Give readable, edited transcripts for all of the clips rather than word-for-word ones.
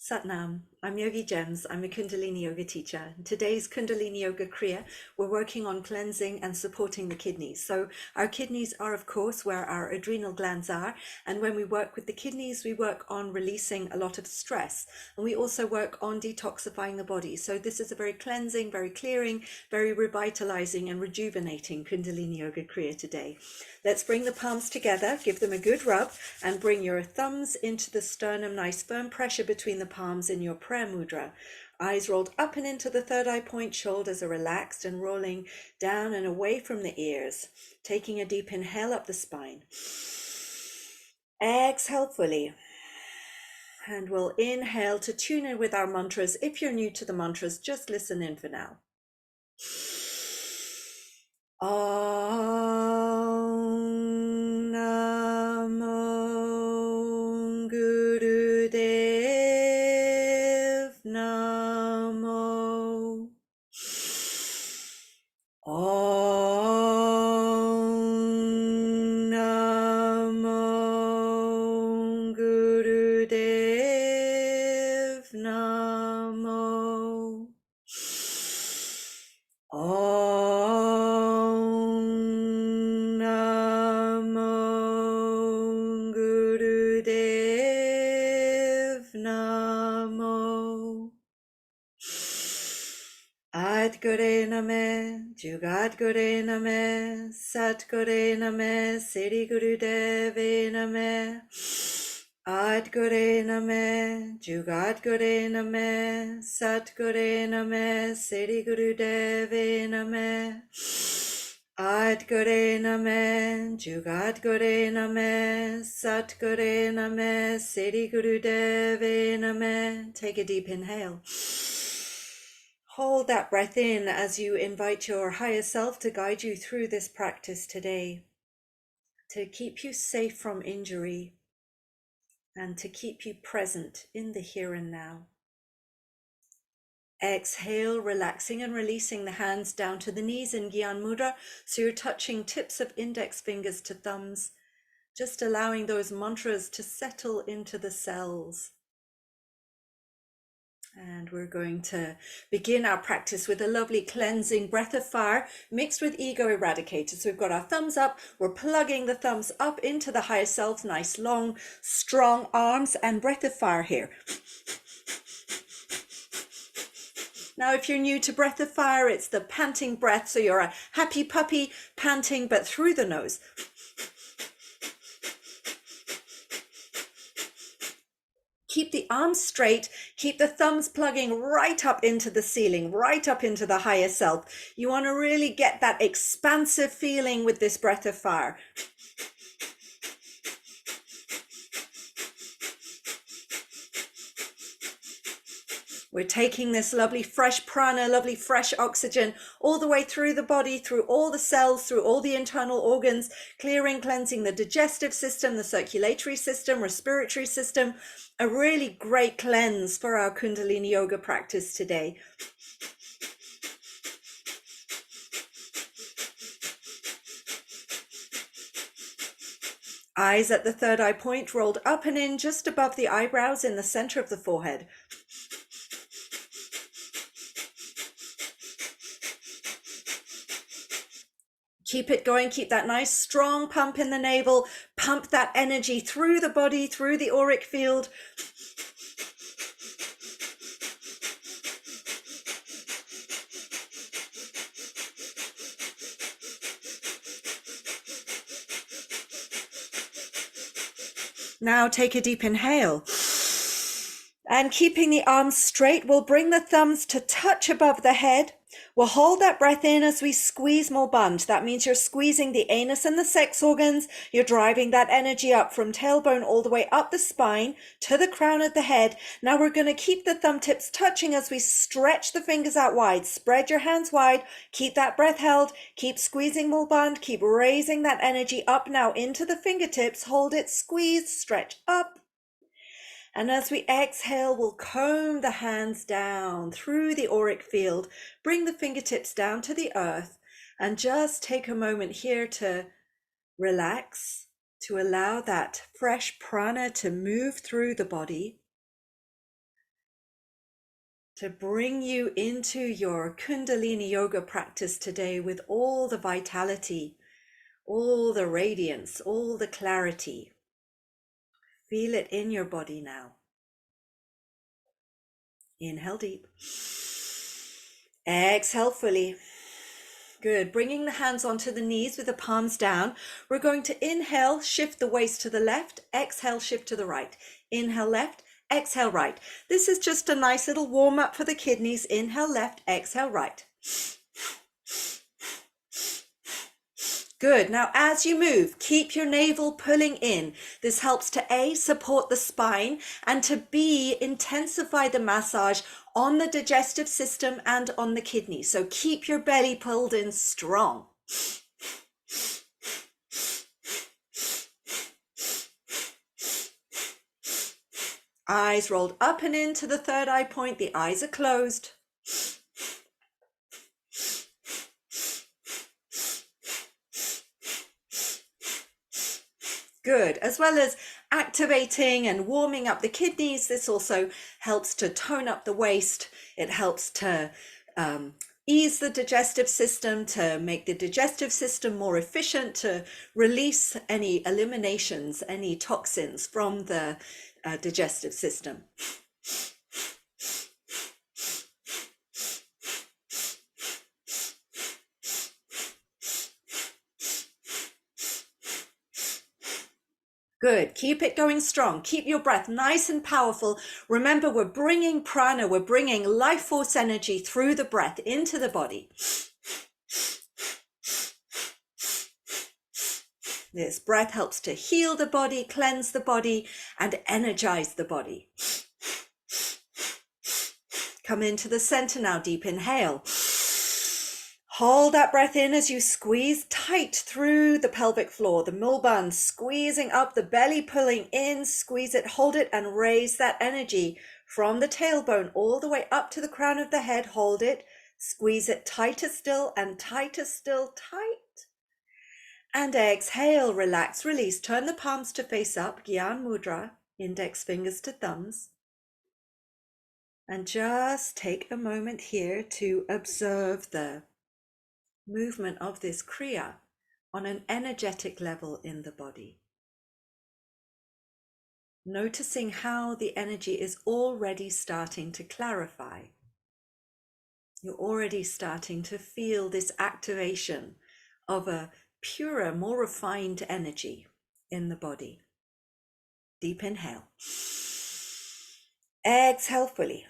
Satnam, I'm Yogigems. I'm a Kundalini yoga teacher. In today's Kundalini yoga kriya, we're working on cleansing and supporting the kidneys. So our kidneys are, of course, where our adrenal glands are. And when we work with the kidneys, we work on releasing a lot of stress. And we also work on detoxifying the body. So this is a very cleansing, very clearing, very revitalizing and rejuvenating Kundalini yoga kriya today. Let's bring the palms together, give them a good rub, and bring your thumbs into the sternum, nice firm pressure between the palms in your prayer mudra. Eyes rolled up and into the third eye point, shoulders are relaxed and rolling down and away from the ears. Taking a deep inhale up the spine. Exhale fully. And we'll inhale to tune in with our mantras. If you're new to the mantras, just listen in for now. Om Namo Gurudev Namo. Om Namo Gurudev Namo. Om Namo Gurudev Namo. Adgore Name, Jugadgore Name, Satgore Name, Siddhi Gurudeve Name. Adgore Name, Jugadgore Name, Satgore Name, Siddhi Gurudeve Name. Adgore Name, Jugadgore Name, Satgore Name, Siddhi Gurudeve Name. Take a deep inhale. Hold that breath in as you invite your higher self to guide you through this practice today, to keep you safe from injury and to keep you present in the here and now. Exhale, relaxing and releasing the hands down to the knees in Gyan Mudra. So you're touching tips of index fingers to thumbs, just allowing those mantras to settle into the cells. And we're going to begin our practice with a lovely cleansing breath of fire mixed with ego eradicator. So we've got our thumbs up, we're plugging the thumbs up into the higher self, nice long, strong arms and breath of fire here. Now, if you're new to breath of fire, it's the panting breath. So you're a happy puppy panting, but through the nose. Keep the arms straight, keep the thumbs plugging right up into the ceiling, right up into the higher self. You want to really get that expansive feeling with this breath of fire. We're taking this lovely fresh prana, lovely fresh oxygen all the way through the body, through all the cells, through all the internal organs, clearing, cleansing the digestive system, the circulatory system, respiratory system. A really great cleanse for our Kundalini yoga practice today. Eyes at the third eye point, rolled up and in just above the eyebrows in the center of the forehead. Keep it going, keep that nice strong pump in the navel, pump that energy through the body, through the auric field. Now take a deep inhale. And keeping the arms straight, we'll bring the thumbs to touch above the head. We'll hold that breath in as we squeeze Mulband. That means you're squeezing the anus and the sex organs. You're driving that energy up from tailbone all the way up the spine to the crown of the head. Now we're going to keep the thumb tips touching as we stretch the fingers out wide. Spread your hands wide. Keep that breath held. Keep squeezing Mulband. Keep raising that energy up now into the fingertips. Hold it, squeeze, stretch up. And as we exhale, we'll comb the hands down through the auric field, bring the fingertips down to the earth, and just take a moment here to relax, to allow that fresh prana to move through the body. to bring you into your Kundalini yoga practice today with all the vitality, all the radiance, all the clarity. Feel it in your body now. Inhale deep. Exhale fully. Good. Bringing the hands onto the knees with the palms down. We're going to inhale, shift the waist to the left. Exhale, shift to the right. Inhale left, exhale right. This is just a nice little warm up for the kidneys. Inhale left, exhale right. Good. Now, as you move, keep your navel pulling in. This helps to A, support the spine, and to B, intensify the massage on the digestive system and on the kidneys. So keep your belly pulled in strong. Eyes rolled up and into the third eye point. The eyes are closed. Good. As well as activating and warming up the kidneys, this also helps to tone up the waist. It helps to ease the digestive system, to make the digestive system more efficient, to release any eliminations, any toxins from the digestive system. Good. Keep it going strong. Keep your breath nice and powerful. Remember, we're bringing prana, we're bringing life force energy through the breath into the body. This breath helps to heal the body, cleanse the body, and energize the body. Come into the center now. Deep inhale. Hold that breath in as you squeeze tight through the pelvic floor, the mulban, squeezing up, the belly pulling in, squeeze it, hold it, and raise that energy from the tailbone all the way up to the crown of the head. Hold it, squeeze it tighter still and tighter still, tight. And exhale, relax, release. Turn the palms to face up, Gyan Mudra, index fingers to thumbs. And just take a moment here to observe the movement of this kriya on an energetic level in the body. Noticing how the energy is already starting to clarify. You're already starting to feel this activation of a purer, more refined energy in the body. Deep inhale. Exhale fully.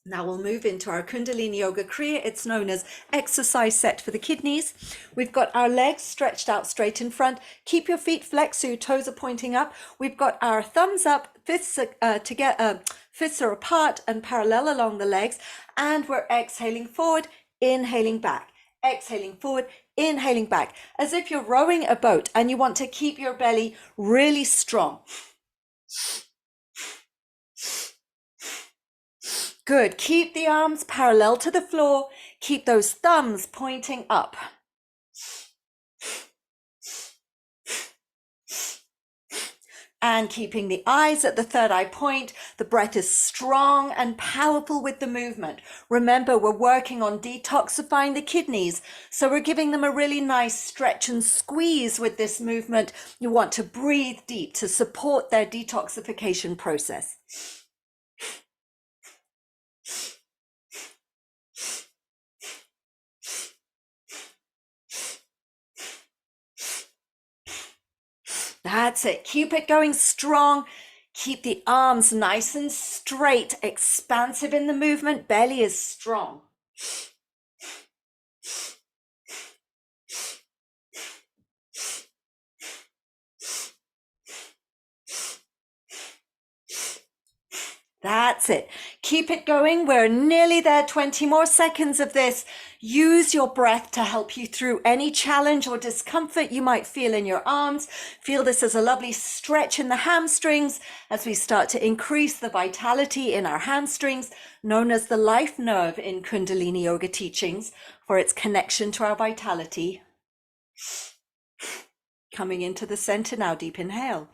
Now we'll move into our Kundalini Yoga Kriya. It's known as exercise set for the kidneys. We've got our legs stretched out straight in front. Keep your feet flexed so your toes are pointing up. We've got our thumbs up, fists are apart and parallel along the legs. And we're exhaling forward, inhaling back. Exhaling forward, inhaling back. As if you're rowing a boat and you want to keep your belly really strong. Good. Keep the arms parallel to the floor. Keep those thumbs pointing up. And keeping the eyes at the third eye point. The breath is strong and powerful with the movement. Remember, we're working on detoxifying the kidneys. So we're giving them a really nice stretch and squeeze with this movement. You want to breathe deep to support their detoxification process. That's it. Keep it going strong. Keep the arms nice and straight, expansive in the movement. Belly is strong. That's it. Keep it going. We're nearly there. 20 more seconds of this. Use your breath to help you through any challenge or discomfort you might feel in your arms. Feel this as a lovely stretch in the hamstrings as we start to increase the vitality in our hamstrings, known as the life nerve in Kundalini Yoga teachings, for its connection to our vitality. Coming into the center now, deep inhale.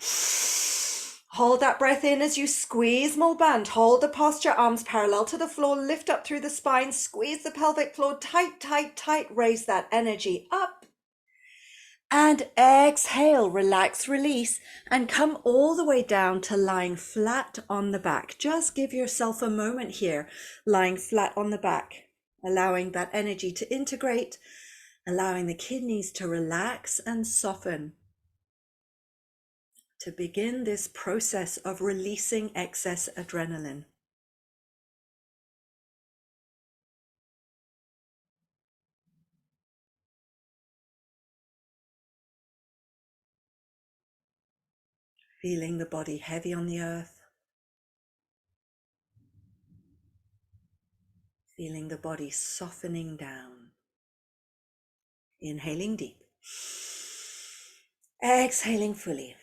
Hold that breath in as you squeeze more band. Hold the posture, arms parallel to the floor, lift up through the spine, squeeze the pelvic floor, tight, tight, tight, raise that energy up. And exhale, relax, release, and come all the way down to lying flat on the back. Just give yourself a moment here, lying flat on the back, allowing that energy to integrate, allowing the kidneys to relax and soften, to begin this process of releasing excess adrenaline. Feeling the body heavy on the earth. Feeling the body softening down. Inhaling deep. Exhaling fully.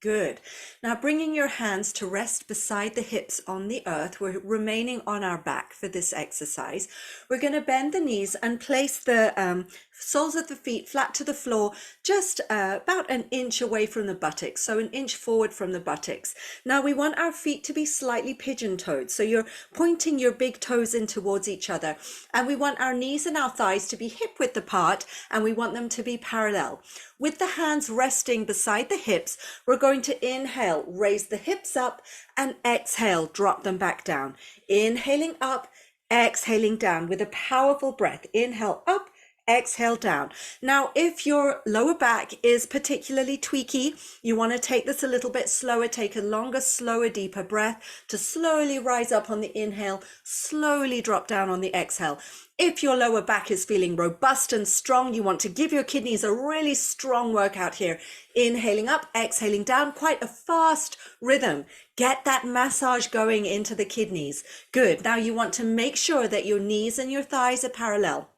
Good. Now bringing your hands to rest beside the hips on the earth. We're remaining on our back for this exercise. We're going to bend the knees and place the soles of the feet flat to the floor, just about an inch away from the buttocks, so an inch forward from the buttocks. Now we want our feet to be slightly pigeon-toed, so you're pointing your big toes in towards each other, and we want our knees and our thighs to be hip-width apart, and we want them to be parallel. With the hands resting beside the hips, we're going to inhale, raise the hips up, and exhale, drop them back down. Inhaling up, exhaling down with a powerful breath. Inhale up, exhale down. Now, if your lower back is particularly tweaky, you want to take this a little bit slower, take a longer, slower, deeper breath to slowly rise up on the inhale, slowly drop down on the exhale. If your lower back is feeling robust and strong, you want to give your kidneys a really strong workout here. Inhaling up, exhaling down, quite a fast rhythm. Get that massage going into the kidneys. Good. Now you want to make sure that your knees and your thighs are parallel.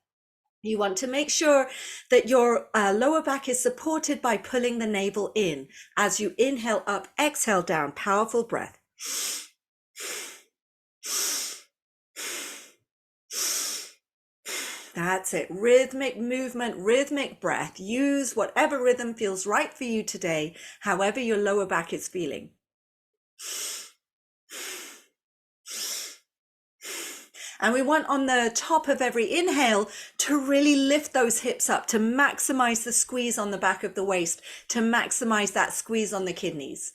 You want to make sure that your lower back is supported by pulling the navel in. As you inhale up, exhale down, powerful breath. That's it. Rhythmic movement, rhythmic breath. Use whatever rhythm feels right for you today, however your lower back is feeling. And we want on the top of every inhale to really lift those hips up, to maximize the squeeze on the back of the waist, to maximize that squeeze on the kidneys.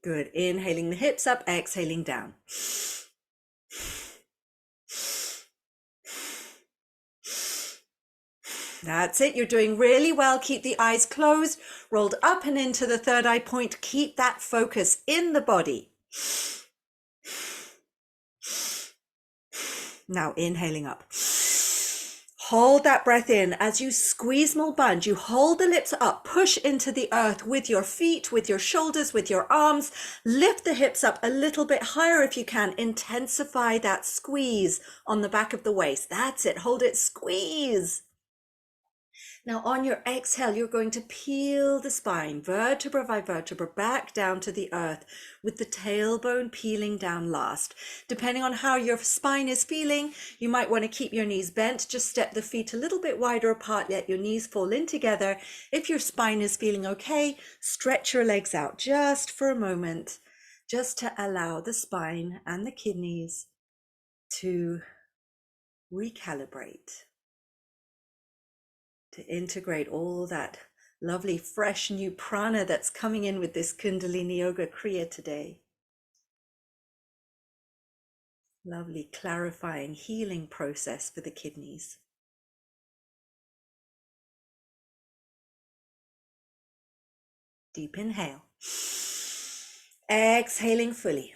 Good. Inhaling the hips up, exhaling down. That's it. You're doing really well. Keep the eyes closed, rolled up and into the third eye point. Keep that focus in the body. Now inhaling up. Hold that breath in as you squeeze more bund. You hold the lips up, push into the earth with your feet, with your shoulders, with your arms. Lift the hips up a little bit higher if you can. Intensify that squeeze on the back of the waist. That's it. Hold it. Squeeze. Now on your exhale, you're going to peel the spine, vertebra by vertebra, back down to the earth with the tailbone peeling down last. Depending on how your spine is feeling, you might want to keep your knees bent. Just step the feet a little bit wider apart, let your knees fall in together. If your spine is feeling okay, stretch your legs out just for a moment, just to allow the spine and the kidneys to recalibrate, to integrate all that lovely, fresh, new prana that's coming in with this Kundalini Yoga Kriya today. Lovely, clarifying, healing process for the kidneys. Deep inhale. Exhaling fully.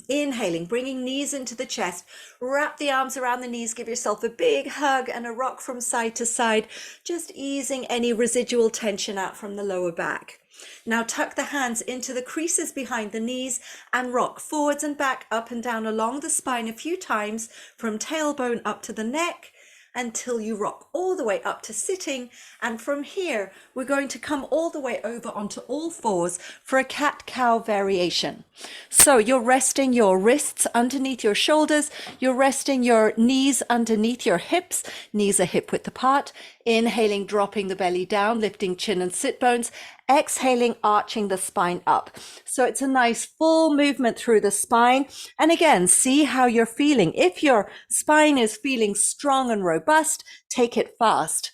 Inhaling, bringing knees into the chest. Wrap the arms around the knees. Give yourself a big hug and a rock from side to side, just easing any residual tension out from the lower back. Now tuck the hands into the creases behind the knees and rock forwards and back, up and down along the spine a few times, from tailbone up to the neck, until you rock all the way up to sitting. And from here, we're going to come all the way over onto all fours for a cat-cow variation. So you're resting your wrists underneath your shoulders. You're resting your knees underneath your hips. Knees are hip width apart. Inhaling, dropping the belly down, lifting chin and sit bones. Exhaling, arching the spine up. So it's a nice full movement through the spine. And again, see how you're feeling. If your spine is feeling strong and robust, take it fast.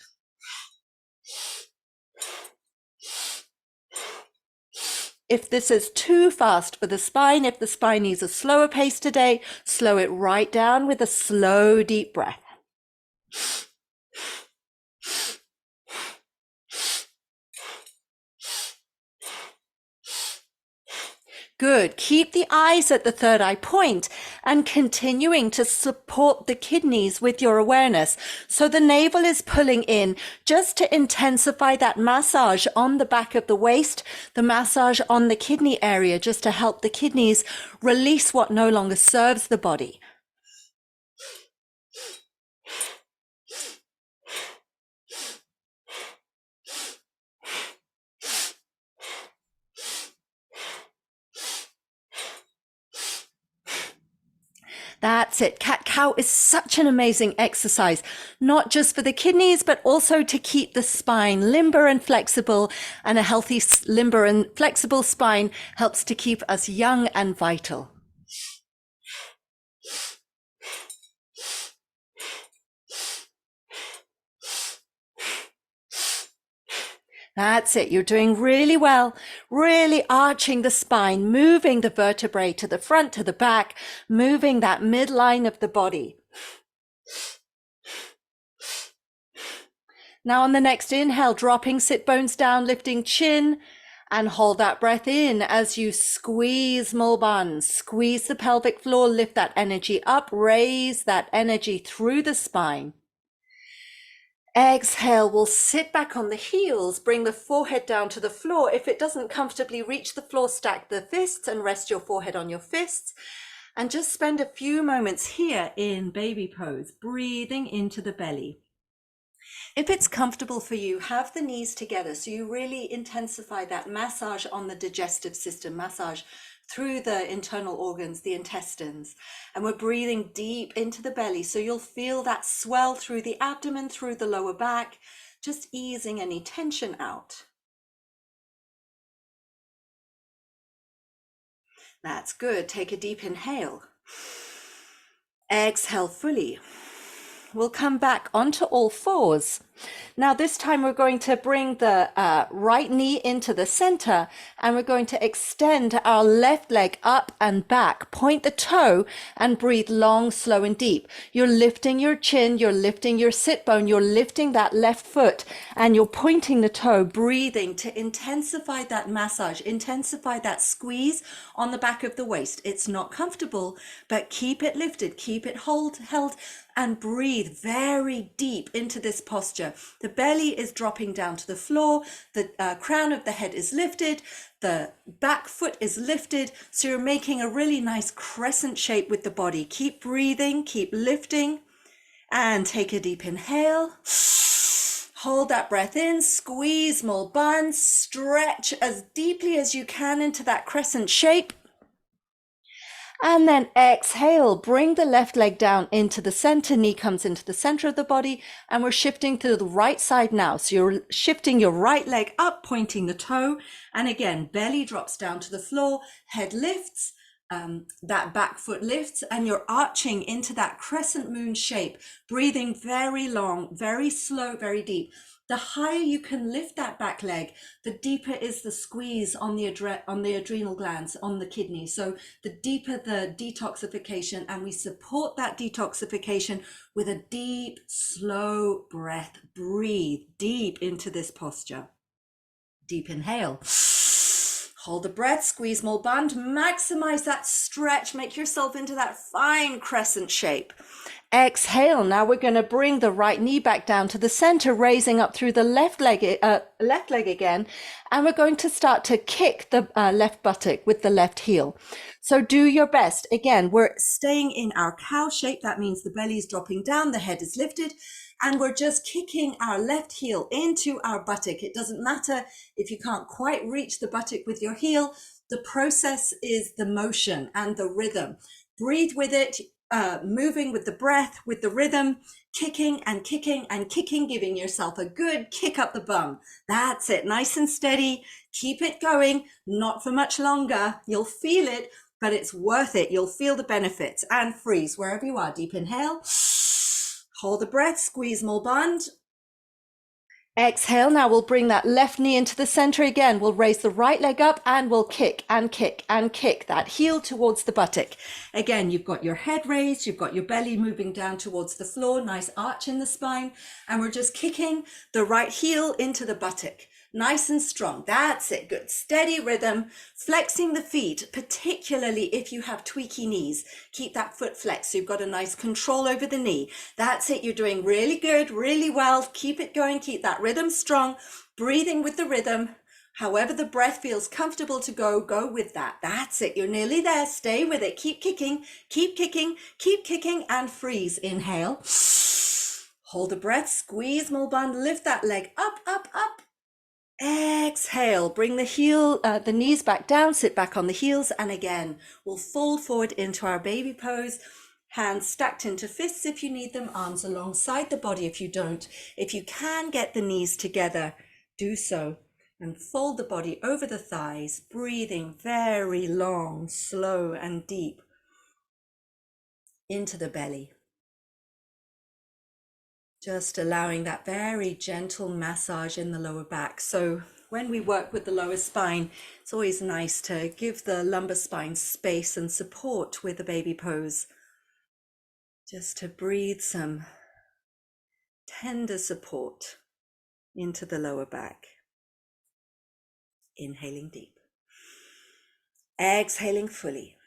If this is too fast for the spine, if the spine needs a slower pace today, slow it right down with a slow, deep breath. Good. Keep the eyes at the third eye point and continuing to support the kidneys with your awareness. So the navel is pulling in just to intensify that massage on the back of the waist, the massage on the kidney area, just to help the kidneys release what no longer serves the body. That's it. Cat-cow is such an amazing exercise, not just for the kidneys, but also to keep the spine limber and flexible. And a healthy, limber and flexible spine helps to keep us young and vital. That's it. You're doing really well, really arching the spine, moving the vertebrae to the front, to the back, moving that midline of the body. Now on the next inhale, dropping sit bones down, lifting chin, and hold that breath in as you squeeze Mulban. Squeeze the pelvic floor, lift that energy up, raise that energy through the spine. Exhale, we'll sit back on the heels, bring the forehead down to the floor. If it doesn't comfortably reach the floor, stack the fists and rest your forehead on your fists. And just spend a few moments here in baby pose, breathing into the belly. If it's comfortable for you, have the knees together so you really intensify that massage on the digestive system, massage through the internal organs, the intestines. And we're breathing deep into the belly. So you'll feel that swell through the abdomen, through the lower back, just easing any tension out. That's good. Take a deep inhale. Exhale fully. We'll come back onto all fours. Now this time we're going to bring the right knee into the center and we're going to extend our left leg up and back. Point the toe and breathe long, slow and deep. You're lifting your chin, you're lifting your sit bone, you're lifting that left foot and you're pointing the toe, breathing to intensify that massage, intensify that squeeze on the back of the waist. It's not comfortable, but keep it lifted, keep it held, and breathe very deep into this posture. The belly is dropping down to the floor. The crown of the head is lifted. The back foot is lifted. So you're making a really nice crescent shape with the body. Keep breathing, keep lifting, and take a deep inhale. Hold that breath in, squeeze Mulban, stretch as deeply as you can into that crescent shape. And then exhale, bring the left leg down into the center, knee comes into the center of the body, and we're shifting to the right side now. So you're shifting your right leg up, pointing the toe, and again, belly drops down to the floor, head lifts, that back foot lifts, and you're arching into that crescent moon shape, breathing very long, very slow, very deep. The higher you can lift that back leg, the deeper is the squeeze on the adrenal glands, on the kidney. So the deeper the detoxification, and we support that detoxification with a deep, slow breath. Breathe deep into this posture. Deep inhale. Hold the breath, squeeze Mulban, maximize that stretch, make yourself into that fine crescent shape. Exhale. Now we're going to bring the right knee back down to the center, raising up through the left leg again. And we're going to start to kick the left buttock with the left heel. So do your best. Again, we're staying in our cow shape. That means the belly is dropping down, the head is lifted, And we're just kicking our left heel into our buttock. It doesn't matter if you can't quite reach the buttock with your heel. The process is the motion and the rhythm. Breathe with it, moving with the breath, with the rhythm, kicking and kicking and kicking, giving yourself a good kick up the bum. That's it, nice and steady. Keep it going, not for much longer. You'll feel it, but it's worth it. You'll feel the benefits. And freeze wherever you are. Deep inhale, hold the breath, squeeze more bond. Exhale. Now we'll bring that left knee into the center again. We'll raise the right leg up and we'll kick and kick and kick that heel towards the buttock. Again, you've got your head raised, you've got your belly moving down towards the floor, nice arch in the spine, and we're just kicking the right heel into the buttock. Nice and strong. That's it. Good. Steady rhythm. Flexing the feet, particularly if you have tweaky knees. Keep that foot flexed so you've got a nice control over the knee. That's it. You're doing really good, really well. Keep it going. Keep that rhythm strong. Breathing with the rhythm. However the breath feels comfortable to go, go with that. That's it. You're nearly there. Stay with it. Keep kicking, keep kicking, keep kicking, and freeze. Inhale. Hold the breath. Squeeze more bond. Lift that leg up, up, up. Exhale, bring the knees back down, sit back on the heels, and again, we'll fold forward into our baby pose, hands stacked into fists if you need them, arms alongside the body if you don't. If you can get the knees together, do so, and fold the body over the thighs, breathing very long, slow, and deep into the belly. Just allowing that very gentle massage in the lower back. So when we work with the lower spine, it's always nice to give the lumbar spine space and support with the baby pose. Just to breathe some tender support into the lower back. Inhaling deep. Exhaling fully.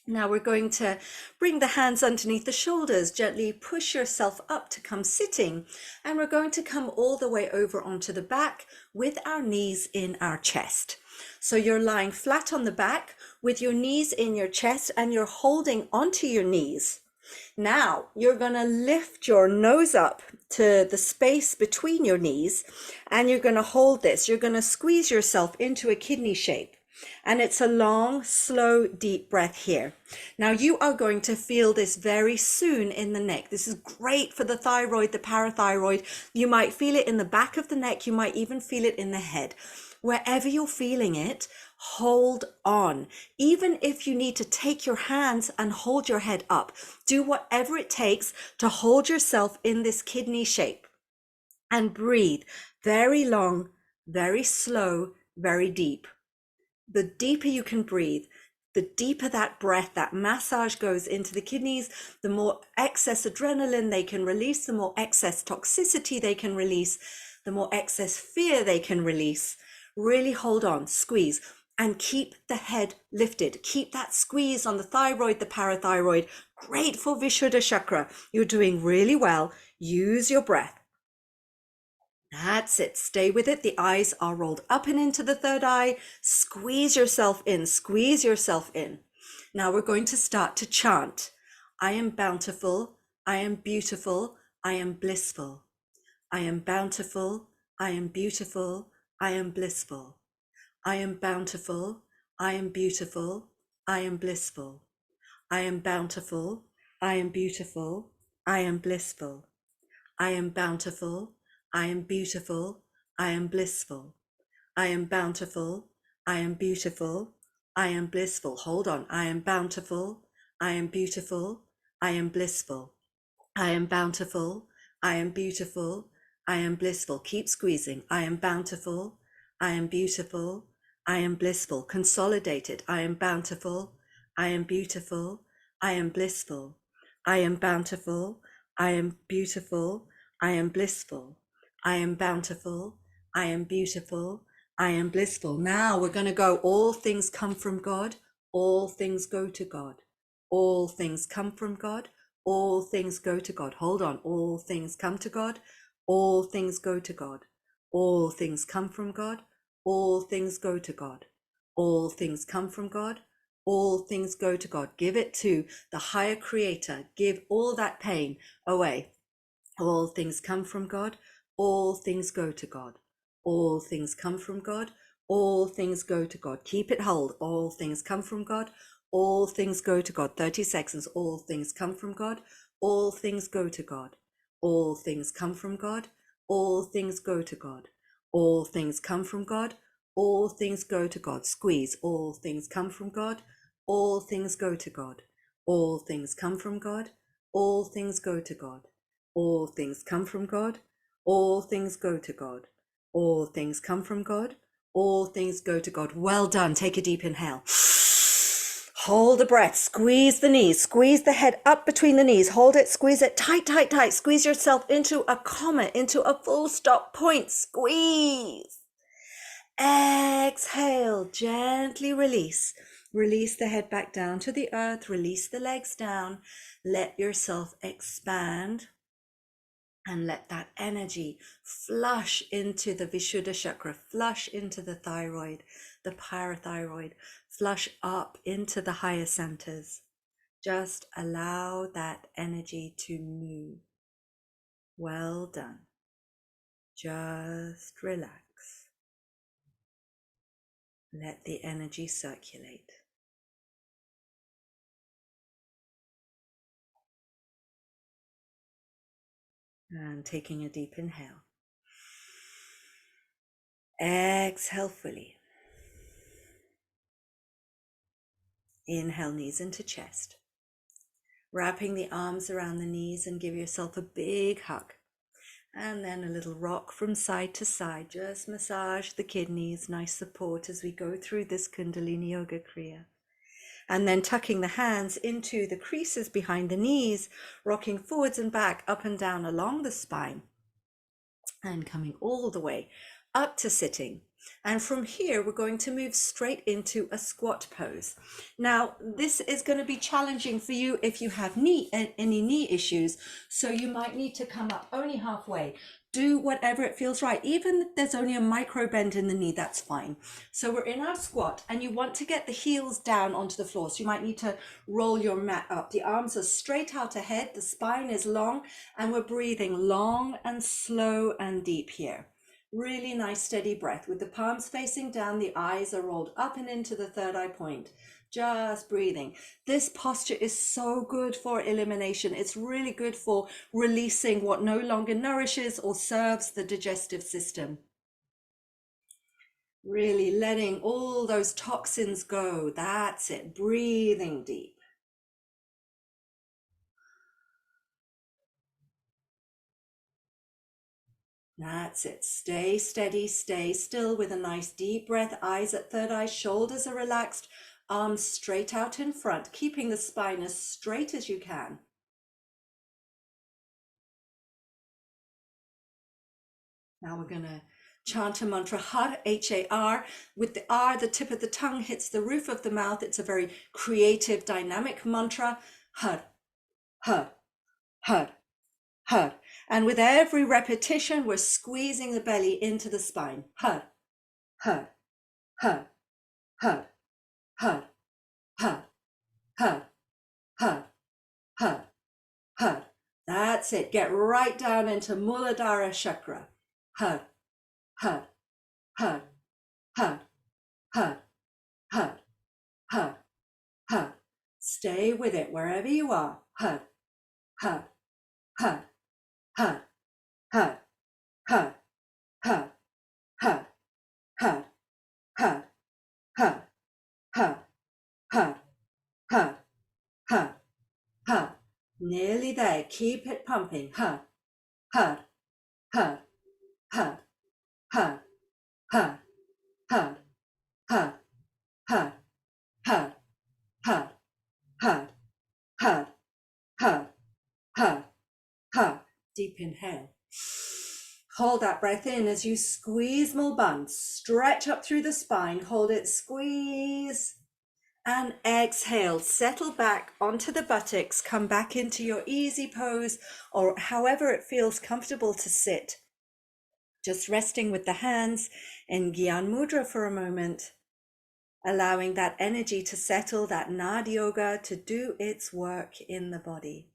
Now we're going to bring the hands underneath the shoulders, gently push yourself up to come sitting, and we're going to come all the way over onto the back with our knees in our chest. So you're lying flat on the back with your knees in your chest and you're holding onto your knees. Now you're going to lift your nose up to the space between your knees and you're going to hold this. You're going to squeeze yourself into a kidney shape. And it's a long, slow, deep breath here. Now you are going to feel this very soon in the neck. This is great for the thyroid, the parathyroid. You might feel it in the back of the neck. You might even feel it in the head. Wherever you're feeling it, hold on. Even if you need to take your hands and hold your head up, do whatever it takes to hold yourself in this kidney shape and breathe very long, very slow, very deep. The deeper you can breathe, the deeper that breath, that massage goes into the kidneys, the more excess adrenaline they can release, the more excess toxicity they can release, the more excess fear they can release. Really hold on, squeeze, and keep the head lifted. Keep that squeeze on the thyroid, the parathyroid. Great for Vishuddha chakra. You're doing really well. Use your breath. That's it. Stay with it. The eyes are rolled up and into the third eye. Squeeze yourself in. Squeeze yourself in. Now we're going to start to chant. I am bountiful. I am beautiful. I am blissful. I am bountiful. I am beautiful. I am blissful. I am bountiful. I am beautiful. I am blissful. I am bountiful. I am beautiful. I am blissful. I am bountiful. I am beautiful, I am blissful. I am bountiful, I am beautiful, I am blissful. Hold on. I am bountiful, I am beautiful, I am blissful. I am bountiful, I am beautiful, I am blissful. Keep squeezing. I am bountiful, I am beautiful, I am blissful. Consolidate it. I am bountiful, I am beautiful, I am blissful. I am bountiful, I am beautiful, I am blissful. I am bountiful, I am beautiful, I am blissful. Now we're going to go, all things come from God, all things go to God. All things come from God, all things go to God. Hold on. All things come to God, all things go to God. All things come from God, all things go to God. All things come from God, All things go to God. Give it to the higher creator. Give all that pain away. All things come from God. All things go to God. All things come from God. All things go to God. Keep it hold. All things come from God. All things go to God. 30 seconds. All things come from God. All things go to God. All things come from God. All things go to God. All things come from God. All things go to God. Squeeze. All things come from God. All things go to God. All things come from God. All things go to God. All things come from God. All things go to God. All things come from God. All things go to God. Well done. Take a deep inhale. Hold the breath. Squeeze the knees. Squeeze the head up between the knees. Hold it. Squeeze it tight, tight, tight. Squeeze yourself into a comma, into a full stop point. Squeeze. Exhale. Gently release. Release the head back down to the earth. Release the legs down. Let yourself expand. And let that energy flush into the Vishuddha chakra, flush into the thyroid, the parathyroid, flush up into the higher centers. Just allow that energy to move. Well done. Just relax. Let the energy circulate. And taking a deep inhale. Exhale fully. Inhale, knees into chest. Wrapping the arms around the knees and give yourself a big hug. And then a little rock from side to side. Just massage the kidneys, nice support as we go through this Kundalini Yoga Kriya. And then tucking the hands into the creases behind the knees, rocking forwards and back, up and down along the spine. And coming all the way up to sitting. And from here, we're going to move straight into a squat pose. Now, this is going to be challenging for you if you have any knee issues. So you might need to come up only halfway. Do whatever it feels right. Even if there's only a micro bend in the knee, that's fine. So we're in our squat and you want to get the heels down onto the floor. So you might need to roll your mat up. The arms are straight out ahead. The spine is long and we're breathing long and slow and deep here. Really nice steady breath with the palms facing down. The eyes are rolled up and into the third eye point. Just breathing. This posture is so good for elimination. It's really good for releasing what no longer nourishes or serves the digestive system. Really letting all those toxins go. That's it. Breathing deep. That's it. Stay steady, stay still with a nice deep breath. Eyes at third eye, shoulders are relaxed, arms straight out in front, keeping the spine as straight as you can. Now we're going to chant a mantra, Har, H-A-R. With the R, the tip of the tongue hits the roof of the mouth. It's a very creative, dynamic mantra. Har, Har, Har, Har. And with every repetition, we're squeezing the belly into the spine. Har, Har, Har, Har, Har, Har, Har, Har, Har, Har. That's it. Get right down into Muladhara chakra. Har, Har, Har, Har, Har, Har, Har, Har. Stay with it wherever you are. Har, Har, Har, Har, Har, Har, Har, Har, Har, Har, Har, Har, Har, Har, Har, Har. Nearly there. Keep it pumping. Har, Har, Har, Har, Har, Har, Har, Har, Har, Har, Har, Har, Har, Har, Har, Har. Deep inhale. Hold that breath in as you squeeze more buns. Stretch up through the spine. Hold it, squeeze. And exhale. Settle back onto the buttocks. Come back into your easy pose or however it feels comfortable to sit. Just resting with the hands in Gyan Mudra for a moment. allowing that energy to settle, that Nad Yoga to do its work in the body.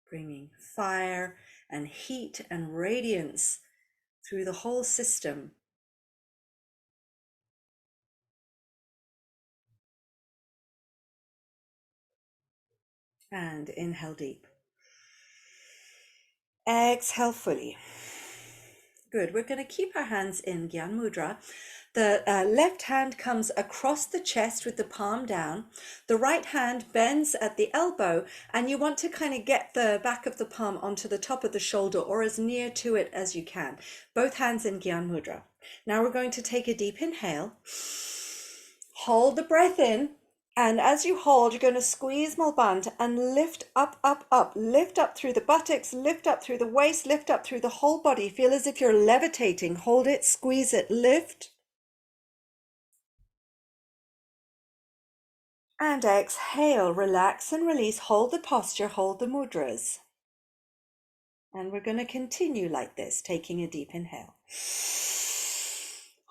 Bringing fire and heat and radiance through the whole system. And inhale deep. Exhale fully. Good. We're going to keep our hands in Gyan Mudra. The left hand comes across the chest with the palm down. The right hand bends at the elbow, and you want to kind of get the back of the palm onto the top of the shoulder or as near to it as you can. Both hands in Gyan Mudra. Now we're going to take a deep inhale. Hold the breath in. And as you hold, you're going to squeeze Mulband and lift up, up, up. Lift up through the buttocks, lift up through the waist, lift up through the whole body. Feel as if you're levitating. Hold it, squeeze it, lift. And exhale, relax and release. Hold the posture, hold the mudras. And we're going to continue like this, taking a deep inhale.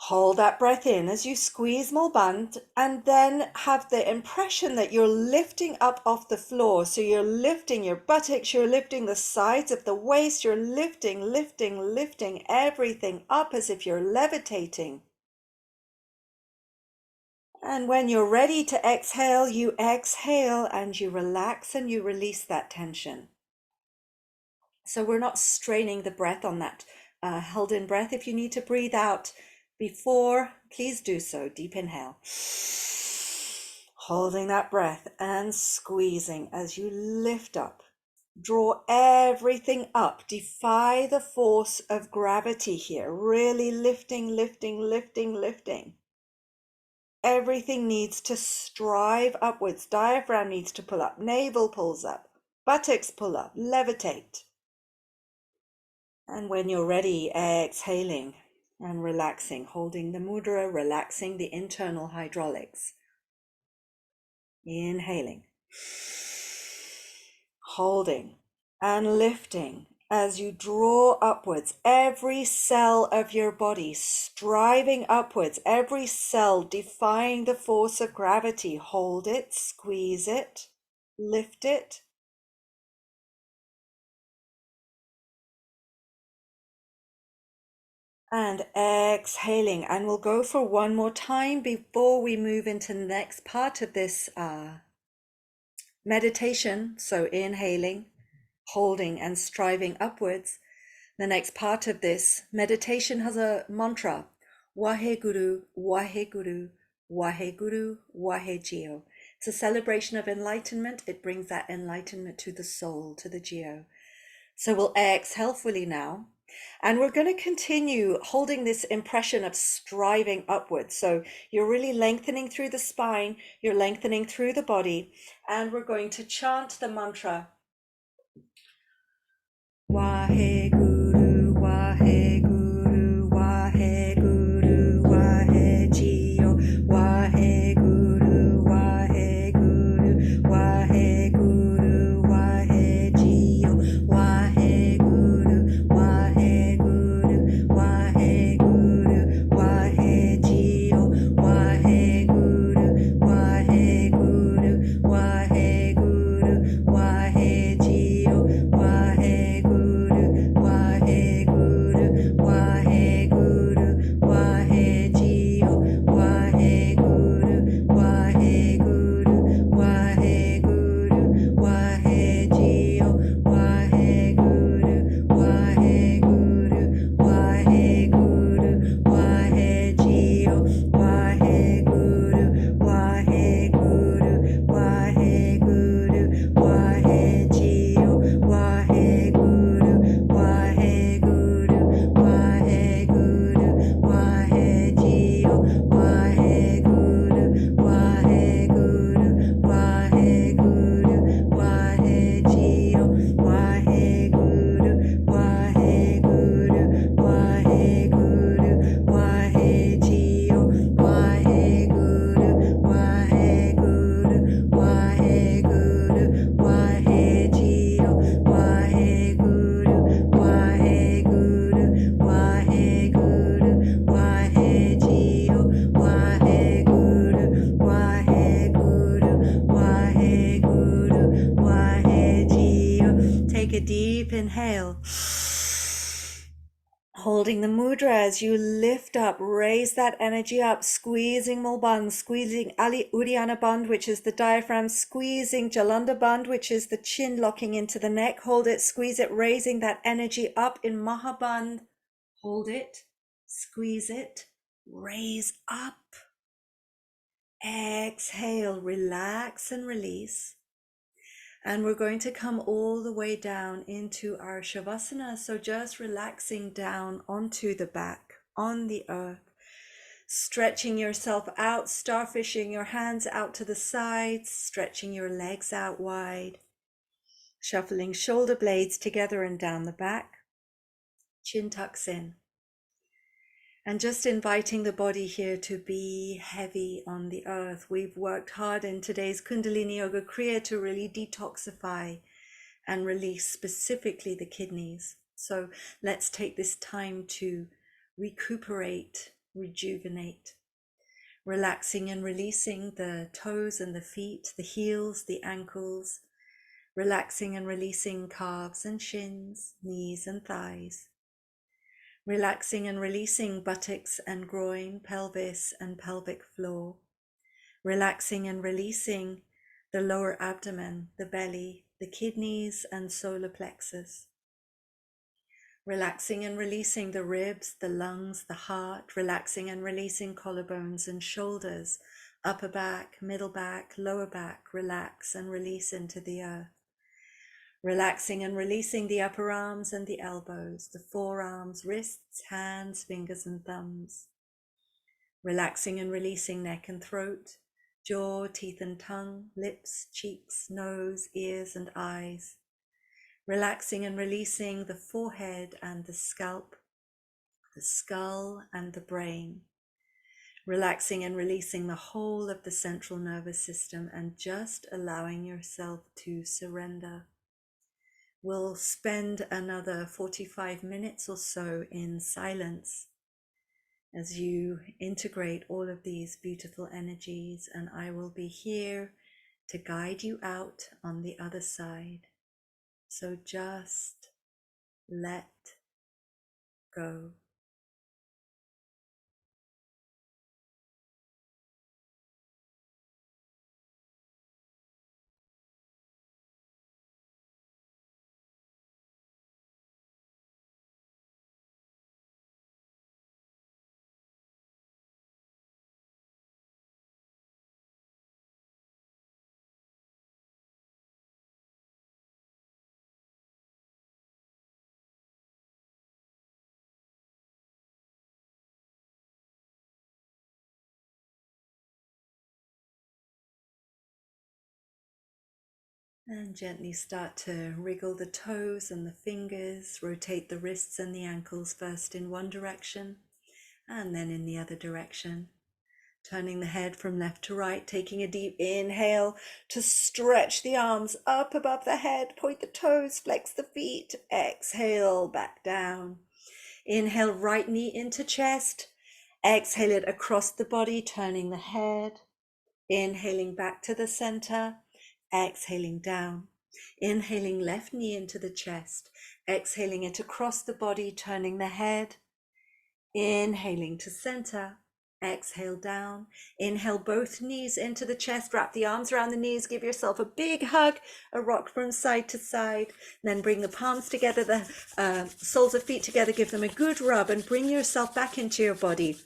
Hold that breath in as you squeeze Mulband, and then have the impression that you're lifting up off the floor. So you're lifting your buttocks, you're lifting the sides of the waist, you're lifting, lifting, lifting everything up as if you're levitating. And when you're ready to exhale, you exhale and you relax and you release that tension. So we're not straining the breath on that held in breath. If you need to breathe out before, please do so. Deep inhale. Holding that breath and squeezing as you lift up. Draw everything up. Defy the force of gravity here. Really lifting, lifting, lifting, lifting. Everything needs to strive upwards. Diaphragm needs to pull up. Navel pulls up. Buttocks pull up. Levitate. And when you're ready, exhaling and relaxing, holding the mudra, relaxing the internal hydraulics. Inhaling. Holding and lifting as you draw upwards, every cell of your body striving upwards, every cell defying the force of gravity. Hold it, squeeze it, lift it. And exhaling, and we'll go for one more time before we move into the next part of this meditation. So inhaling, holding and striving upwards. The next part of this meditation has a mantra: Waheguru, Waheguru, Waheguru, Wahegeo. It's a celebration of enlightenment. It brings that enlightenment to the soul, to the geo. So we'll exhale fully now. And we're going to continue holding this impression of striving upwards. So you're really lengthening through the spine, you're lengthening through the body, and we're going to chant the mantra: Waheguru, Waheguru, Waheguru, Wahegeo, Waheguru, Waheguru, Waheguru, Wahegeo, Waheguru, Waheguru, Waheguru, Wahegeo, Waheguru, Waheguru, Waheguru, Wahegeo, Waheguru, Waheguru, deep inhale. Holding the mudra as you lift up, raise that energy up, squeezing Mulband, squeezing Ali Uddiyana Bandh, which is the diaphragm, squeezing Jalandhar Bandh, which is the chin locking into the neck. Hold it, squeeze it, raising that energy up in Mahabandh. Hold it, squeeze it, raise up. Exhale, relax and release. And we're going to come all the way down into our Shavasana. So just relaxing down onto the back, on the earth, stretching yourself out, starfishing your hands out to the sides, stretching your legs out wide, shuffling shoulder blades together and down the back, chin tucks in. And just inviting the body here to be heavy on the earth. We've worked hard in today's Kundalini Yoga Kriya to really detoxify and release specifically the kidneys. So let's take this time to recuperate, rejuvenate, relaxing and releasing the toes and the feet, the heels, the ankles, relaxing and releasing calves and shins, knees and thighs. Relaxing and releasing buttocks and groin, pelvis and pelvic floor. Relaxing and releasing the lower abdomen, the belly, the kidneys and solar plexus. Relaxing and releasing the ribs, the lungs, the heart. Relaxing and releasing collarbones and shoulders, upper back, middle back, lower back. Relax and release into the earth. Relaxing and releasing the upper arms and the elbows, the forearms, wrists, hands, fingers and thumbs. Relaxing and releasing neck and throat, jaw, teeth and tongue, lips, cheeks, nose, ears and eyes. Relaxing and releasing the forehead and the scalp, the skull and the brain. Relaxing and releasing the whole of the central nervous system and just allowing yourself to surrender. We'll spend another 45 minutes or so in silence as you integrate all of these beautiful energies, and I will be here to guide you out on the other side. So just let go. And gently start to wriggle the toes and the fingers, rotate the wrists and the ankles first in one direction and then in the other direction. Turning the head from left to right, taking a deep inhale to stretch the arms up above the head, point the toes, flex the feet, exhale back down. Inhale, right knee into chest, exhale it across the body, turning the head, inhaling back to the center, exhaling down. Inhaling left knee into the chest, exhaling it across the body, turning the head, inhaling to center, exhale down. Inhale both knees into the chest, wrap the arms around the knees, give yourself a big hug, a rock from side to side. Then bring the palms together, the soles of feet together, give them a good rub and bring yourself back into your body.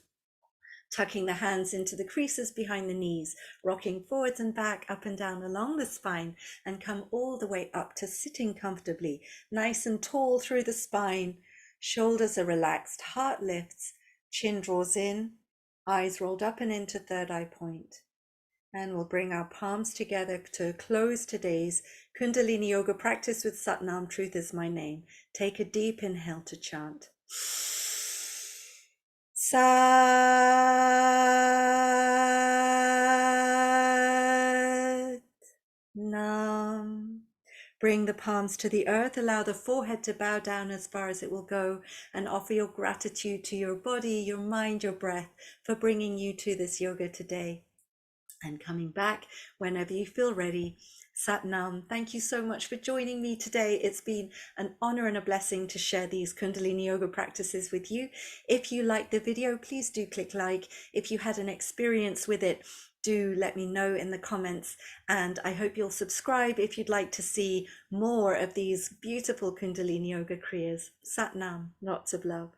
Tucking the hands into the creases behind the knees, rocking forwards and back, up and down along the spine, and come all the way up to sitting comfortably, nice and tall through the spine. Shoulders are relaxed, heart lifts, chin draws in, eyes rolled up and into third eye point. And we'll bring our palms together to close today's Kundalini Yoga practice with Satnam, Truth is my name. Take a deep inhale to chant. Sat Nam. Bring the palms to the earth, allow the forehead to bow down as far as it will go, and offer your gratitude to your body, your mind, your breath for bringing you to this yoga today. And coming back whenever you feel ready, Satnam. Thank you so much for joining me today. It's been an honor and a blessing to share these Kundalini yoga practices with you. If you liked the video, please do click like. If you had an experience with it, do let me know in the comments. And I hope you'll subscribe if you'd like to see more of these beautiful Kundalini yoga kriyas. Satnam. Lots of love.